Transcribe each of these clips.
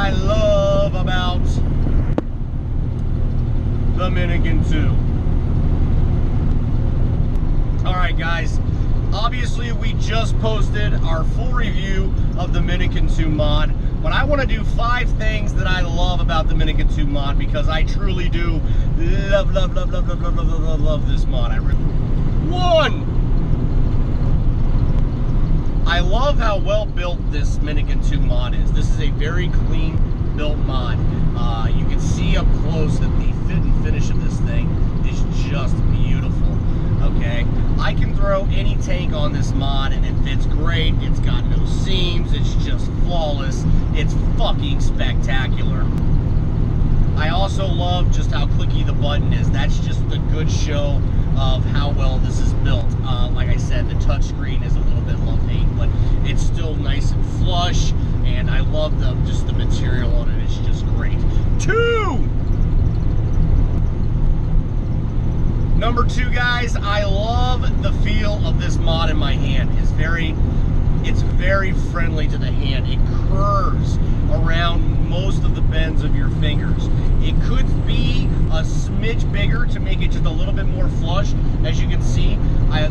I love about the MINIKIN2. Alright guys, obviously we just posted our full review of the MINIKIN2 mod, but I want to do 5 things that I love about the MINIKIN2 mod, because I truly do love this mod. I really... 1! I love how well built this MINIKIN2 mod is. This is a very clean built mod. You can see up close that the fit and finish of this thing is just beautiful. Okay, I can throw any tank on this mod and it fits great. It's got no seams. It's just flawless. It's fucking spectacular. I also love just how clicky the button is. That's just a good show of how well this is built. Like I said, the touchscreen is a little bit love-hate, but it's still nice and flush, and I love just the material on it. It's just great. 2! Number 2, guys, I love the feel of this mod in my hand. It's very friendly to the hand. It curves around most of the bends of your fingers. It could be a smidge bigger to make it just a little bit more flush. As you can see,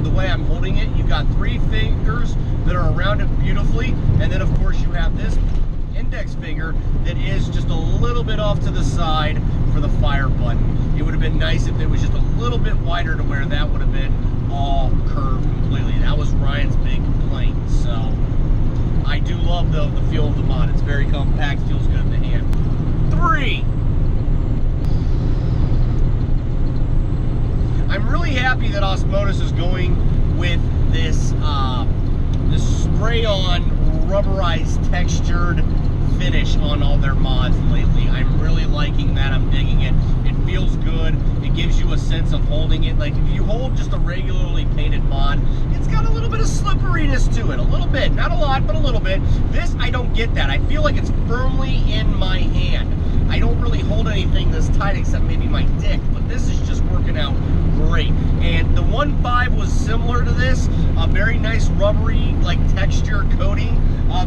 the way I'm holding it, you've got 3 fingers that are around it beautifully, and then of course you have this index finger that is just a little bit off to the side for the fire button. It would have been nice if it was just a little bit wider to where that would have been all curved completely. That was Ryan's big complaint. So I do love the feel of the mod. It's very compact, feels good in the hand. 3. I'm really happy that ASMODUS is going with this this spray-on rubberized textured finish on all their mods lately. I'm really liking that. I'm digging it. It feels good. It gives you a sense of holding it. Like if you hold just a regularly painted mod, it's got a little bit of slipperiness to it. A little bit. Not a lot, but a little bit. This, I don't get that. I feel like it's firmly in my hand. I don't really hold anything this tight except maybe my dick, but this is just working out great. And the 1.5 was similar to this, a very nice rubbery like texture coating.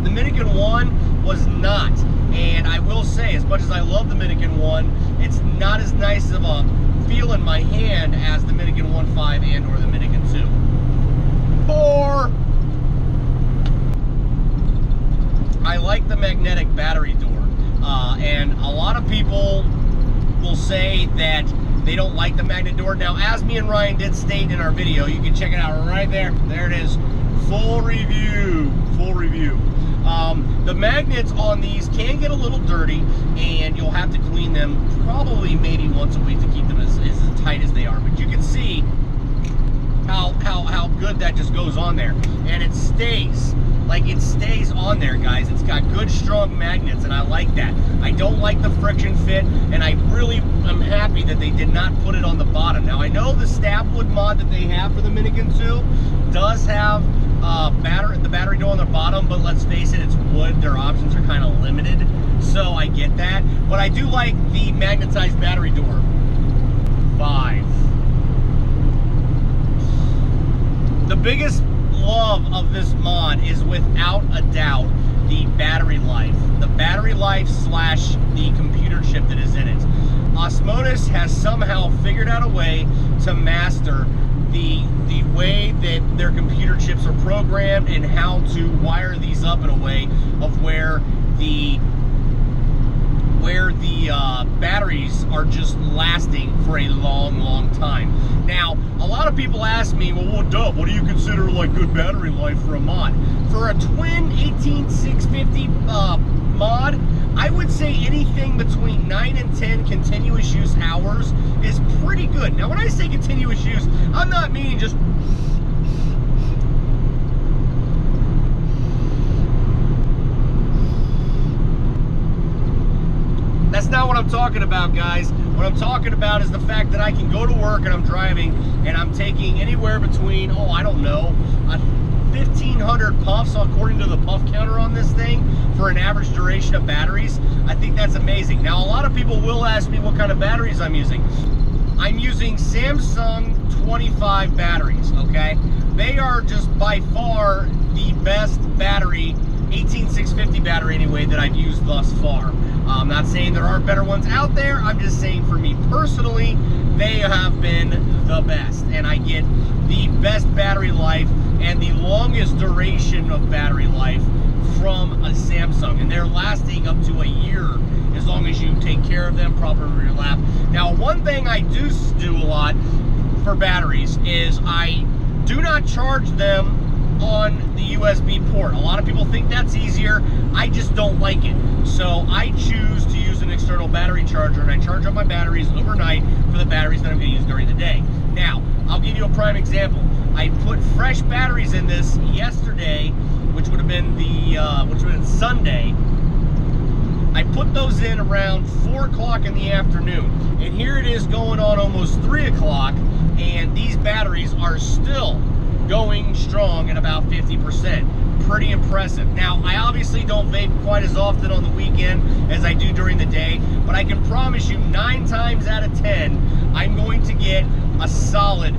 The MINIKIN1 was not, and I will say, as much as I love the MINIKIN1, it's not as nice of a feel in my hand as the MINIKIN 1.5 and or the MINIKIN2. 4. I like the magnetic battery door. And a lot of people will say that they don't like the magnet door. Now, as me and Ryan did state in our video, you can check it out right there. There it is. Full review. Full review. The magnets on these can get a little dirty, and you'll have to clean them probably maybe once a week to keep them as tight as they are. But you can see how good that just goes on there. And it stays. Like, it stays on there, guys. It's got good, strong magnets, and I like that. I don't like the friction fit, and I really am happy that they did not put it on the bottom. Now, I know the stabwood mod that they have for the MINIKIN2 does have the battery door on the bottom, but let's face it, it's wood. Their options are kind of limited, so I get that. But I do like the magnetized battery door. 5. The biggest love of this mod is without a doubt the battery life. The battery life slash the computer chip that is in it. ASMODUS has somehow figured out a way to master the way that their computer chips are programmed and how to wire these up in a way of where the batteries are just lasting for a long time. Now, a lot of people ask me, well, what do you consider like good battery life for a mod? For a twin 18650 mod, I would say anything between 9 and 10 continuous use hours is pretty good. Now, when I say continuous use, I'm not meaning just that's not what I'm talking about, guys. What I'm talking about is the fact that I can go to work and I'm driving and I'm taking anywhere between, oh, I don't know, 1,500 puffs according to the puff counter on this thing for an average duration of batteries. I think that's amazing. Now, a lot of people will ask me what kind of batteries I'm using. I'm using Samsung 25 batteries, okay? They are just by far the best battery 18650 battery anyway that I've used thus far. I'm not saying there aren't better ones out there. I'm just saying for me personally, they have been the best, and I get the best battery life and the longest duration of battery life from a Samsung, and they're lasting up to a year as long as you take care of them properly in your lap. Now, one thing I do a lot for batteries is I do not charge them on the USB port. A lot of people think that's easier. I just don't like it. So I choose to use an external battery charger, and I charge up my batteries overnight for the batteries that I'm going to use during the day. Now, I'll give you a prime example. I put fresh batteries in this yesterday, which would have been Sunday. I put those in around 4 o'clock in the afternoon, and here it is going on almost 3 o'clock, and these batteries are still going strong at about 50%. Pretty impressive. Now, I obviously don't vape quite as often on the weekend as I do during the day, but I can promise you 9 times out of 10, I'm going to get a solid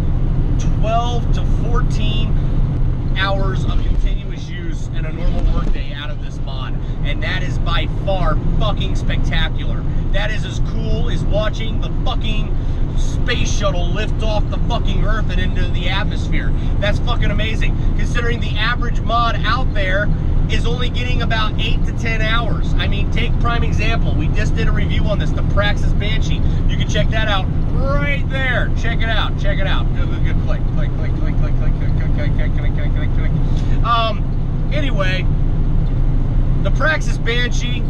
12 to 14 hours of continuous use in a normal workday out of this mod, and that is by far fucking spectacular. That is as cool as watching the fucking space shuttle lift off the fucking Earth and into the atmosphere. That's fucking amazing, considering the average mod out there is only getting about 8 to 10 hours. I mean, take prime example. We just did a review on this, the Praxis Banshee. You can check that out right there. Check it out. Check it out. Good click, click, click, click, click, click, click, click, click, click, click, click, click. Anyway, the Praxis Banshee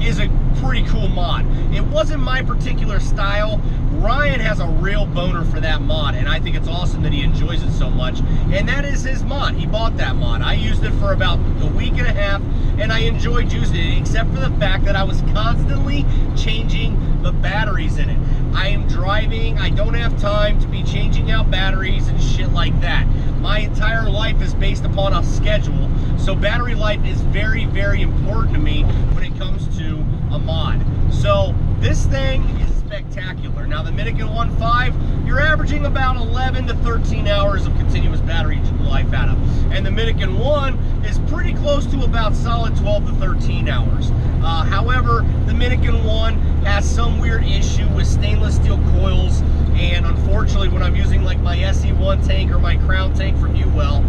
is a pretty cool mod. It wasn't my particular style. Ryan has a real boner for that mod, and I think it's awesome that he enjoys it so much, and that is his mod. He bought that mod. I used it for about a week and a half, and I enjoyed using it, except for the fact that I was constantly changing the batteries in it. I am driving. I don't have time to be changing out batteries and shit like that. My entire life is based upon a schedule, so battery life is very, very important to me when it comes to a mod. So this thing is spectacular. Now, the MINIKIN 1.5, you're averaging about 11 to 13 hours of continuous battery life out of, and the MINIKIN 1 is pretty close to about solid 12 to 13 hours. However, the MINIKIN 1 has some weird issue with stainless steel coils, and unfortunately, when I'm using like my SE1 tank or my Crown tank from UWell,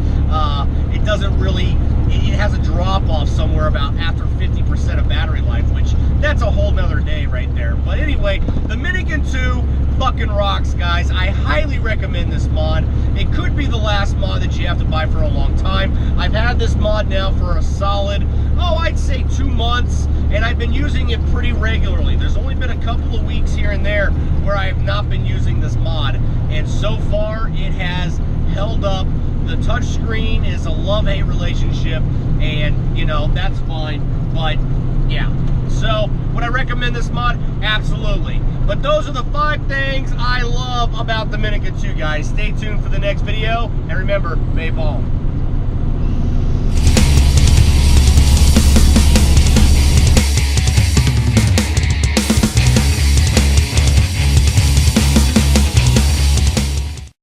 it doesn't really, it has a drop off somewhere about after 50% of battery life, which that's a whole nother day right there. But anyway, the MINIKIN 2 fucking rocks, guys. I highly recommend this mod. It could be the last mod that you have to buy for a long time. I've had this mod now for a solid, I'd say 2 months, and I've been using it pretty regularly. There's only been a couple of weeks here and there where I have not been using this mod, and so far it has held up. The touchscreen is a love-hate relationship, and you know, that's fine, but yeah. So, would I recommend this mod? Absolutely. But those are the 5 things I love about the MINIKIN 2, guys. Stay tuned for the next video, and remember, vape on.